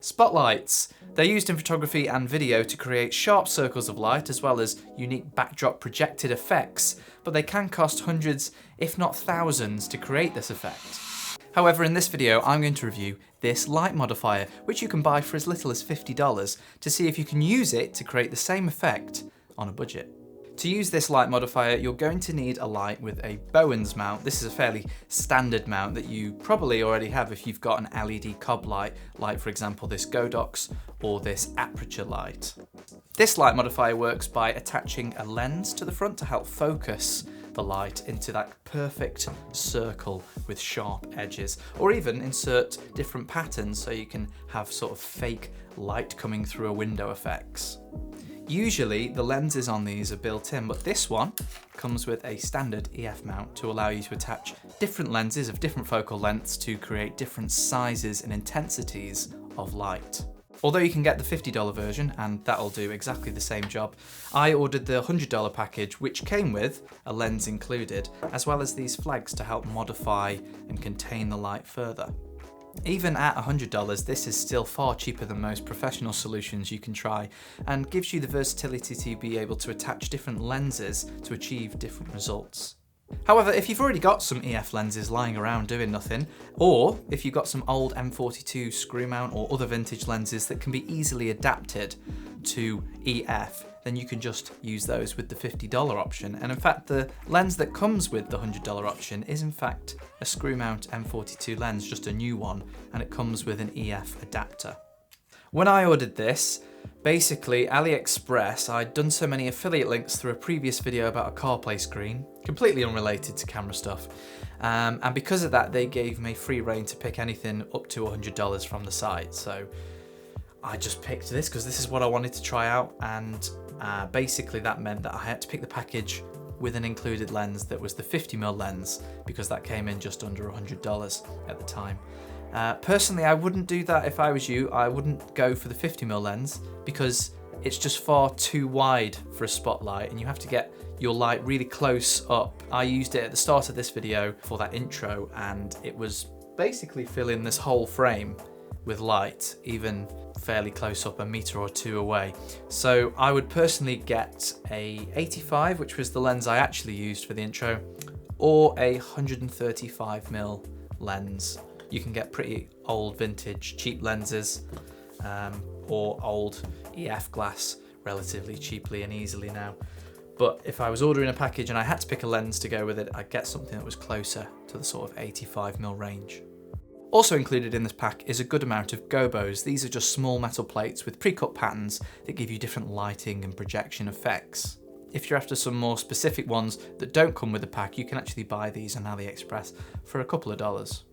Spotlights. They're used in photography and video to create sharp circles of light as well as unique backdrop projected effects, but they can cost hundreds, if not thousands, to create this effect. However, in this video, I'm going to review this light modifier, which you can buy for as little as $50 to see if you can use it to create the same effect on a budget. To use this light modifier, you're going to need a light with a Bowens mount. This is a fairly standard mount that you probably already have if you've got an LED cob light, like for example this Godox or this Aputure light. This light modifier works by attaching a lens to the front to help focus the light into that perfect circle with sharp edges, or even insert different patterns so you can have sort of fake light coming through a window effects. Usually the lenses on these are built in, but this one comes with a standard EF mount to allow you to attach different lenses of different focal lengths to create different sizes and intensities of light. Although you can get the $50 version, and that'll do exactly the same job, I ordered the $100 package, which came with a lens included, as well as these flags to help modify and contain the light further. Even at $100, this is still far cheaper than most professional solutions you can try, and gives you the versatility to be able to attach different lenses to achieve different results. However, if you've already got some EF lenses lying around doing nothing, or if you've got some old M42 screw mount or other vintage lenses that can be easily adapted to EF, then you can just use those with the $50 option. And in fact, the lens that comes with the $100 option is in fact a screw mount M42 lens, just a new one, and it comes with an EF adapter. When I ordered this, basically AliExpress, I'd done so many affiliate links through a previous video about a CarPlay screen, completely unrelated to camera stuff, and because of that they gave me free rein to pick anything up to $100 from the site. So I just picked this because this is what I wanted to try out, and basically that meant that I had to pick the package with an included lens that was the 50mm lens, because that came in just under $100 at the time. Personally, I wouldn't do that if I was you. I wouldn't go for the 50mm lens because it's just far too wide for a spotlight and you have to get your light really close up. I used it at the start of this video for that intro and it was basically filling this whole frame with light, even fairly close up, a meter or two away. So I would personally get a 85, which was the lens I actually used for the intro, or a 135mm lens. You can get pretty old vintage cheap lenses or old EF glass relatively cheaply and easily now. But if I was ordering a package and I had to pick a lens to go with it, I'd get something that was closer to the sort of 85mm range. Also included in this pack is a good amount of gobos. These are just small metal plates with pre-cut patterns that give you different lighting and projection effects. If you're after some more specific ones that don't come with the pack, you can actually buy these on AliExpress for a couple of dollars.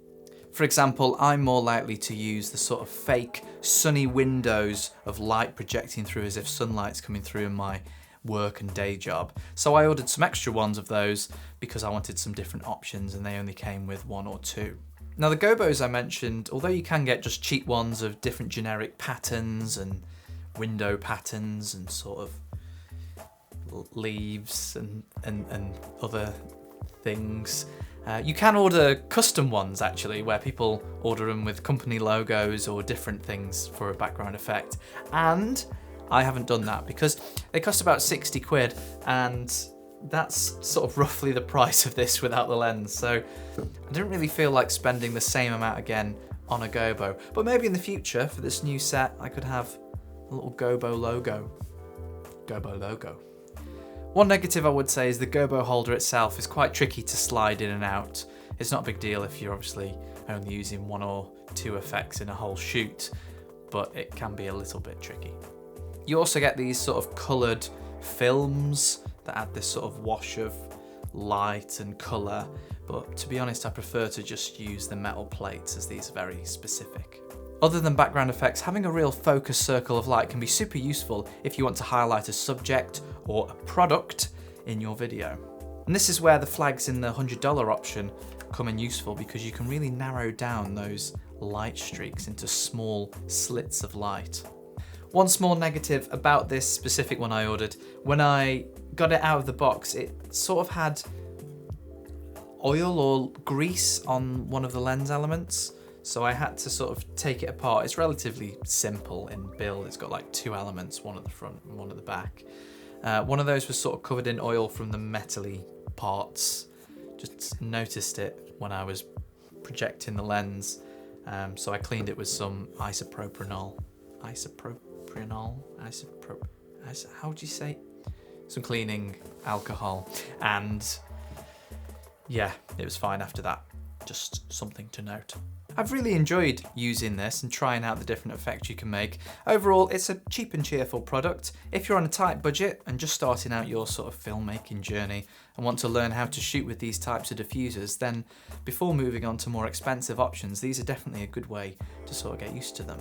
For example, I'm more likely to use the sort of fake sunny windows of light projecting through as if sunlight's coming through in my work and day job. So I ordered some extra ones of those because I wanted some different options and they only came with one or two. Now the gobos I mentioned, although you can get just cheap ones of different generic patterns and window patterns and sort of leaves and other things, you can order custom ones actually, where people order them with company logos or different things for a background effect. And I haven't done that because they cost about 60 quid and that's sort of roughly the price of this without the lens. So I didn't really feel like spending the same amount again on a gobo. But maybe in the future for this new set, I could have a little gobo logo. Gobo logo. One negative I would say is the gobo holder itself is quite tricky to slide in and out. It's not a big deal if you're obviously only using one or two effects in a whole shoot, but it can be a little bit tricky. You also get these sort of coloured films that add this sort of wash of light and colour, but to be honest I prefer to just use the metal plates as these are very specific. Other than background effects, having a real focus circle of light can be super useful if you want to highlight a subject or a product in your video. And this is where the flags in the $100 option come in useful, because you can really narrow down those light streaks into small slits of light. One small negative about this specific one I ordered, when I got it out of the box, it sort of had oil or grease on one of the lens elements. So I had to sort of take it apart. It's relatively simple in build. It's got like 2 elements, one at the front and one at the back. One of those was sort of covered in oil from the metally parts. Just noticed it when I was projecting the lens. So I cleaned it with some isopropanol. How would you say? Some cleaning alcohol. And yeah, it was fine after that. Just something to note. I've really enjoyed using this and trying out the different effects you can make. Overall, it's a cheap and cheerful product. If you're on a tight budget and just starting out your sort of filmmaking journey and want to learn how to shoot with these types of diffusers, then before moving on to more expensive options, these are definitely a good way to sort of get used to them.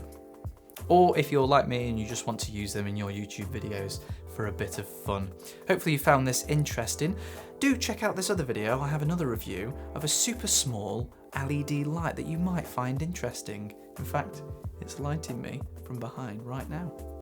Or if you're like me and you just want to use them in your YouTube videos for a bit of fun. Hopefully you found this interesting. Do check out this other video. I have another review of a super small LED light that you might find interesting. In fact, it's lighting me from behind right now.